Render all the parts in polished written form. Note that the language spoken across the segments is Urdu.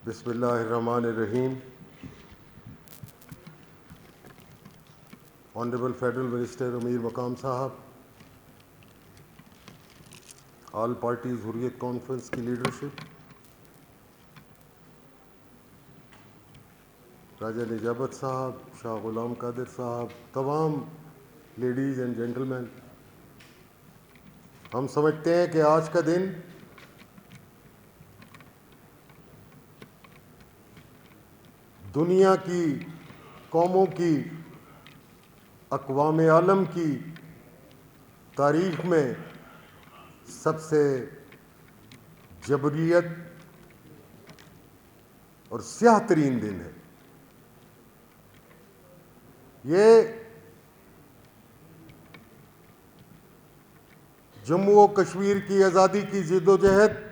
بسم اللہ الرحمن الرحیم. آنریبل فیڈرل منسٹر امیر مقام صاحب, آل پارٹیز حریت کانفرنس کی لیڈرشپ, راجہ نجابت صاحب, شاہ غلام قادر صاحب, تمام لیڈیز اینڈ جینٹل مین, ہم سمجھتے ہیں کہ آج کا دن دنیا کی قوموں کی, اقوام عالم کی تاریخ میں سب سے جبریت اور سیاہ ترین دن ہے. یہ جموں و کشمیر کی آزادی کی جد و جہد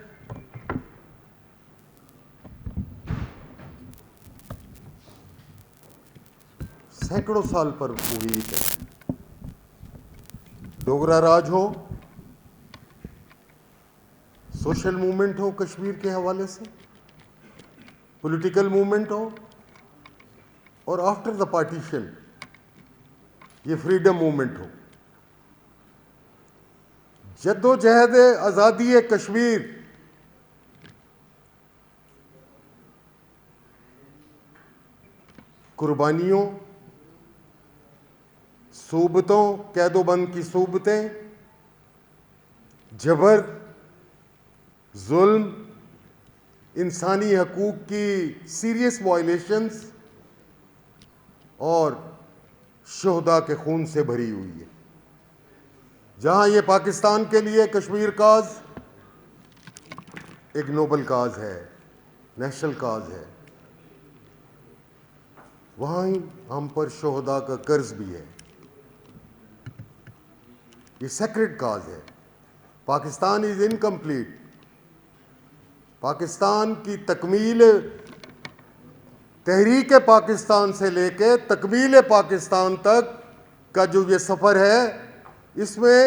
سینکڑوں سال پر ہوئی ہے. ڈوگرا راج ہو, سوشل موومنٹ ہو کشمیر کے حوالے سے, پولیٹیکل موومنٹ ہو, اور آفٹر دا پارٹیشن یہ فریڈم موومنٹ ہو, جد و جہد آزادی کشمیر قربانیوں, صوبتوں, قید و بند کی صوبتیں, جبر, ظلم, انسانی حقوق کی سیریس وائلیشنز اور شہداء کے خون سے بھری ہوئی ہے. جہاں یہ پاکستان کے لیے کشمیر کاز ایک نوبل کاز ہے, نیشنل کاز ہے, وہاں ہی ہم پر شہداء کا قرض بھی ہے. یہ سیکرڈ کاز ہے. Pakistan is incomplete. پاکستان کی تکمیل, تحریک پاکستان سے لے کے تکمیل پاکستان تک کا جو یہ سفر ہے, اس میں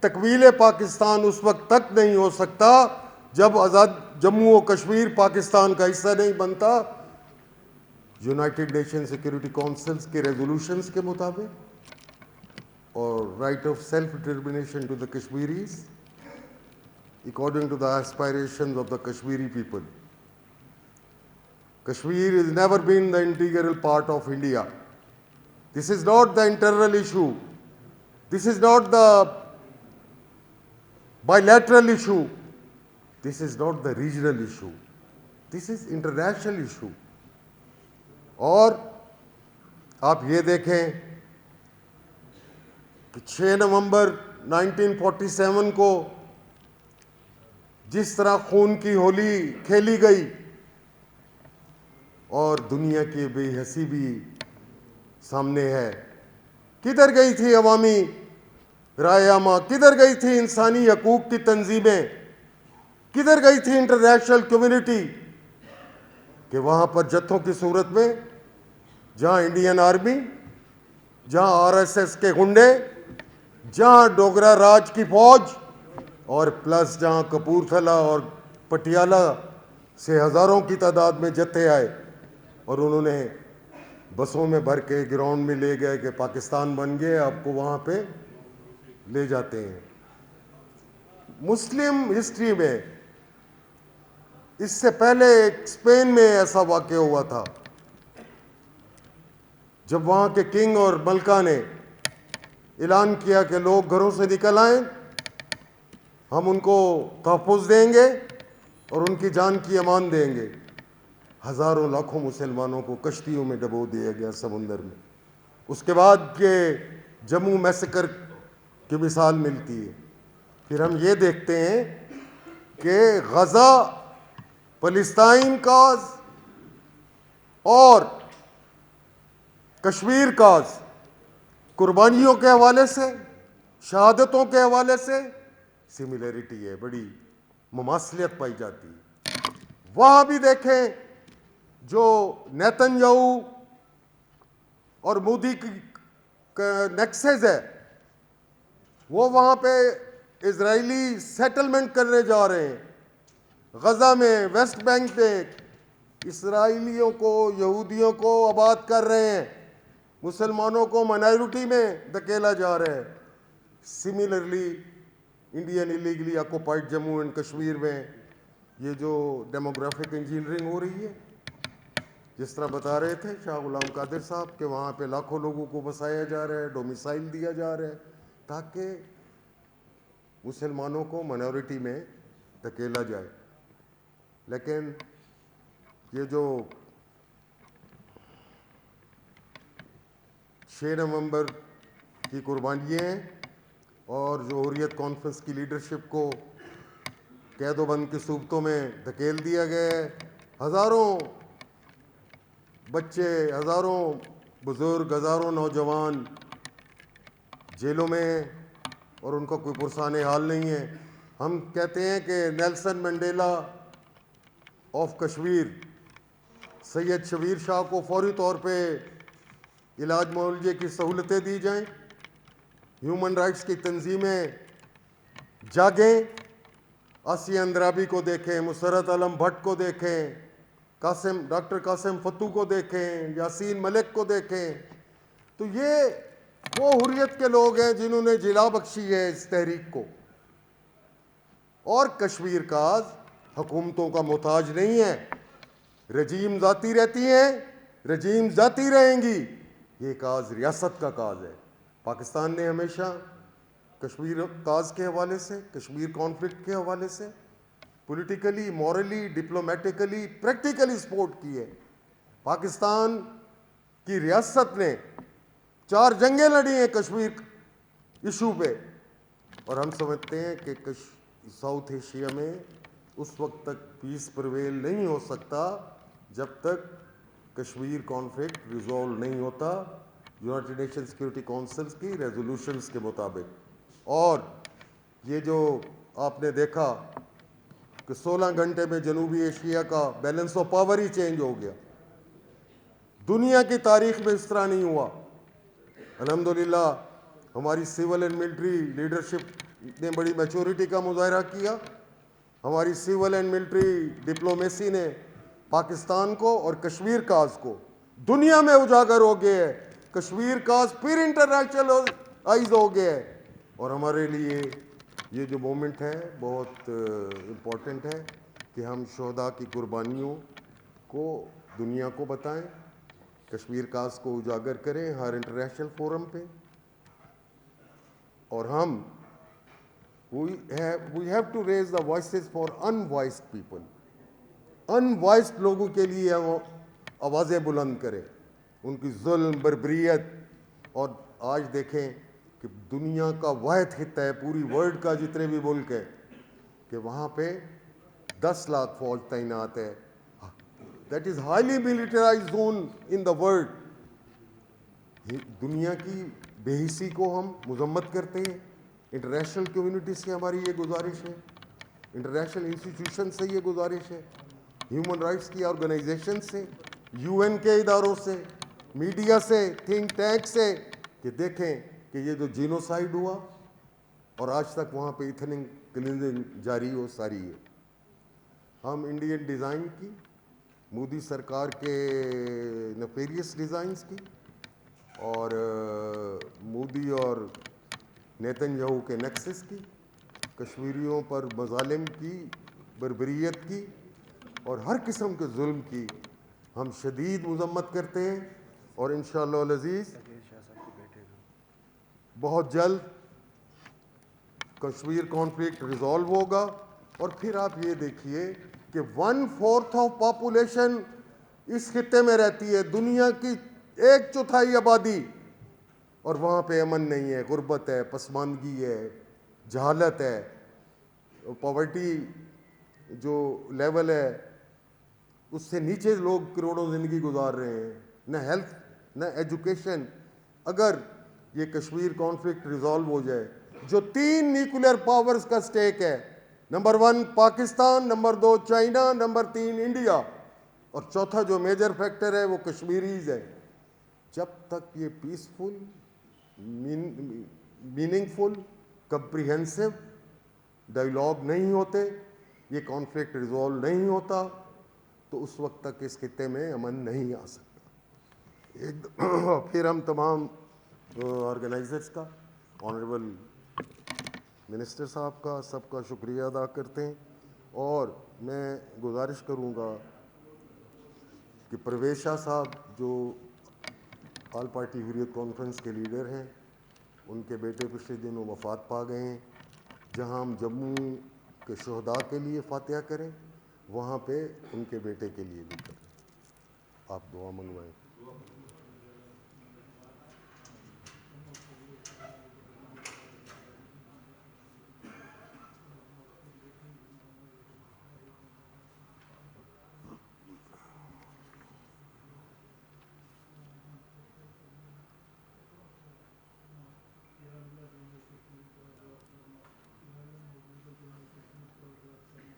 تکمیل پاکستان اس وقت تک نہیں ہو سکتا جب آزاد جموں و کشمیر پاکستان کا حصہ نہیں بنتا یونائٹڈ نیشن سیکورٹی کونسلز کے ریزولوشنز کے مطابق, اور right of self determination to the Kashmiris according to the aspirations of the Kashmiri people. Kashmir has never been the integral part of India. This is not the internal issue. This is not the bilateral issue. This is not the regional issue. This is international issue. اور آپ یہ دیکھیں کہ 6 نومبر 1947 کو جس طرح خون کی ہولی کھیلی گئی, اور دنیا کی بے حسی بھی سامنے ہے. کدھر گئی تھی عوامی رائے عامہ, کدھر گئی تھی انسانی حقوق کی تنظیمیں, کدھر گئی تھی انٹرنیشنل کمیونٹی, کہ وہاں پر جتھوں کی صورت میں جہاں انڈین آرمی, جہاں RSS کے گنڈے, جہاں ڈوگرا راج کی فوج, اور پلس جہاں کپورتھلا اور پٹیالہ سے ہزاروں کی تعداد میں جتھے آئے, اور انہوں نے بسوں میں بھر کے گراؤنڈ میں لے گئے کہ پاکستان بن گئے, آپ کو وہاں پہ لے جاتے ہیں. مسلم ہسٹری میں اس سے پہلے ایک اسپین میں ایسا واقع ہوا تھا, جب وہاں کے کنگ اور ملکہ نے اعلان کیا کہ لوگ گھروں سے نکل آئیں, ہم ان کو تحفظ دیں گے اور ان کی جان کی امان دیں گے. ہزاروں لاکھوں مسلمانوں کو کشتیوں میں ڈبو دیا گیا سمندر میں. اس کے بعد یہ جموں میسیکر کی مثال ملتی ہے. پھر ہم یہ دیکھتے ہیں کہ غزہ, فلسطین کاز اور کشمیر کاز قربانیوں کے حوالے سے, شہادتوں کے حوالے سے سملیرٹی ہے, بڑی مماثلیت پائی جاتی ہے. وہاں بھی دیکھیں جو نیتن یاہو اور مودی کی نیکسز ہے, وہ وہاں پہ اسرائیلی سیٹلمنٹ کرنے جا رہے ہیں غزہ میں, ویسٹ بینک پہ, اسرائیلیوں کو, یہودیوں کو آباد کر رہے ہیں, مسلمانوں کو مائنورٹی میں دھکیلا جا رہا ہے. Similarly Indian illegally occupied Jammu and Kashmir میں یہ جو ڈیموگرافک انجینئرنگ ہو رہی ہے, جس طرح بتا رہے تھے شاہ غلام قادر صاحب کہ وہاں پہ لاکھوں لوگوں کو بسایا جا رہا ہے, ڈومیسائل دیا جا رہا ہے تاکہ مسلمانوں کو مائنورٹی میں دھکیلا جائے. لیکن یہ جو 6 نومبر کی قربانیاں ہیں اور جو حریت کانفرنس کی لیڈرشپ کو قید و بند کی صورتوں میں دھکیل دیا گیا ہے, ہزاروں بچے, ہزاروں بزرگ, ہزاروں نوجوان جیلوں میں ہیں اور ان کا کوئی پرسان حال نہیں ہے. ہم کہتے ہیں کہ نیلسن منڈیلا آف کشمیر سید شبیر شاہ کو فوری طور پہ علاج معالجے کی سہولتیں دی جائیں, ہیومن رائٹس کی تنظیمیں جاگیں, آسیہ اندرابی کو دیکھیں, مسرت علم بھٹ کو دیکھیں, ڈاکٹر قاسم فتو کو دیکھیں, یاسین ملک کو دیکھیں. تو یہ وہ حریت کے لوگ ہیں جنہوں نے جلا بخشی ہے اس تحریک کو. اور کشمیر کاز حکومتوں کا محتاج نہیں ہے. رجیم ذاتی رہتی ہیں, رجیم ذاتی رہیں گی. یہ کاز ریاست کا کاز ہے. پاکستان نے ہمیشہ کشمیر کاز کے حوالے سے, کشمیر کانفلکٹ کے حوالے سے پولیٹیکلی, مورلی, ڈپلومیٹیکلی, پریکٹیکلی سپورٹ کی ہے. پاکستان کی ریاست نے 4 جنگیں لڑی ہیں کشمیر ایشو پہ, اور ہم سمجھتے ہیں کہ ساؤتھ ایشیا میں اس وقت تک پیس پرویل نہیں ہو سکتا جب تک کشمیر کانفلکٹ ریزولو نہیں ہوتا یونائٹڈ نیشن سیکورٹی کونسلز کی ریزولوشنز کے مطابق. اور یہ جو آپ نے دیکھا کہ 16 گھنٹے میں جنوبی ایشیا کا بیلنس آف پاور ہی چینج ہو گیا, دنیا کی تاریخ میں اس طرح نہیں ہوا. الحمدللہ ہماری سول اینڈ ملٹری لیڈرشپ نے بڑی میچورٹی کا مظاہرہ کیا. ہماری سول اینڈ ملٹری ڈپلومیسی نے پاکستان کو اور کشمیر کاز کو دنیا میں اجاگر ہو گیا ہے. کشمیر کاز پھر انٹرنیشنل آئیز ہو گیا ہے. اور ہمارے لیے یہ جو مومنٹ ہے بہت امپورٹنٹ ہے کہ ہم شہداء کی قربانیوں کو دنیا کو بتائیں, کشمیر کاز کو اجاگر کریں ہر انٹرنیشنل فورم پہ. اور ہم we have to raise the voices for unvoiced people. unvoiced لوگوں کے لیے ہم آوازیں بلند کریں, ان کی ظلم, بربریت. اور آج دیکھیں کہ دنیا کا واحد خطہ ہے پوری ورلڈ کا, جتنے بھی ملک ہیں, کہ وہاں پہ 10 لاکھ فوج تعینات ہے. That is highly militarized zone in the world. دنیا کی بے حسی کو ہم مذمت کرتے ہیں. انٹرنیشنل کمیونٹی سے ہماری یہ گزارش ہے, انٹرنیشنل انسٹیٹیوشن سے یہ گزارش ہے, ہیومن رائٹس کی آرگنائزیشن سے, یو این کے اداروں سے, میڈیا سے, تھنک ٹینک سے, کہ دیکھیں کہ یہ جو جینوسائیڈ ہوا اور آج تک وہاں پہ ایتھنک کلینزنگ جاری ہو ساری ہے. ہم انڈین ڈیزائن کی, مودی سرکار کے نیفیریس ڈیزائنز کی, اور مودی اور نیتن یاہو کے نیکسس کی, کشمیریوں پر مظالم کی, بربریت کی اور ہر قسم کے ظلم کی ہم شدید مذمت کرتے ہیں. اور انشاءاللہ العزیز بہت جلد کشمیر کانفلکٹ ریزالو ہوگا. اور پھر آپ یہ دیکھیے کہ 1/4 آف پاپولیشن اس خطے میں رہتی ہے, دنیا کی 1/4 آبادی, اور وہاں پہ امن نہیں ہے, غربت ہے, پسماندگی ہے, جہالت ہے, پاورٹی جو لیول ہے اس سے نیچے لوگ کروڑوں زندگی گزار رہے ہیں, نہ ہیلتھ نہ ایجوکیشن. اگر یہ کشمیر کانفلکٹ ریزالو ہو جائے, جو 3 نیوکلیر پاورز کا سٹیک ہے, number 1 Pakistan, number 2 China, number 3 India, اور چوتھا جو میجر فیکٹر ہے وہ کشمیریز ہے, جب تک یہ پیسفل, میننگ فل, کمپریہنسو ڈائیلاگ نہیں ہوتے, یہ کانفلکٹ ریزالو نہیں ہوتا. تو اس وقت تک اس خطے میں امن نہیں آ سکتا۔ پھر ہم تمام آرگنائزرز کا، آنریبل منسٹر صاحب کا، سب کا شکریہ ادا کرتے ہیں، اور میں گزارش کروں گا کہ پرویز شاہ صاحب جو آل پارٹی حریت کانفرنس کے لیڈر ہیں، ان کے بیٹے پچھلے دنوں وفات پا گئے ہیں، جہاں ہم جموں کے شہداء کے لیے فاتحہ کریں، وہاں پہ ان کے بیٹے کے لیے بھی کریں۔ آپ دعا منگوائیں۔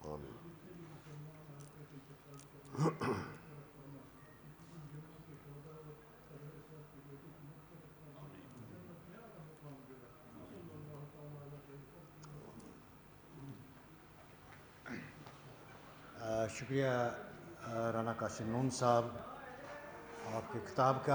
آمین۔ شکریہ رانا قاسم نون صاحب، آپ کے خطاب کا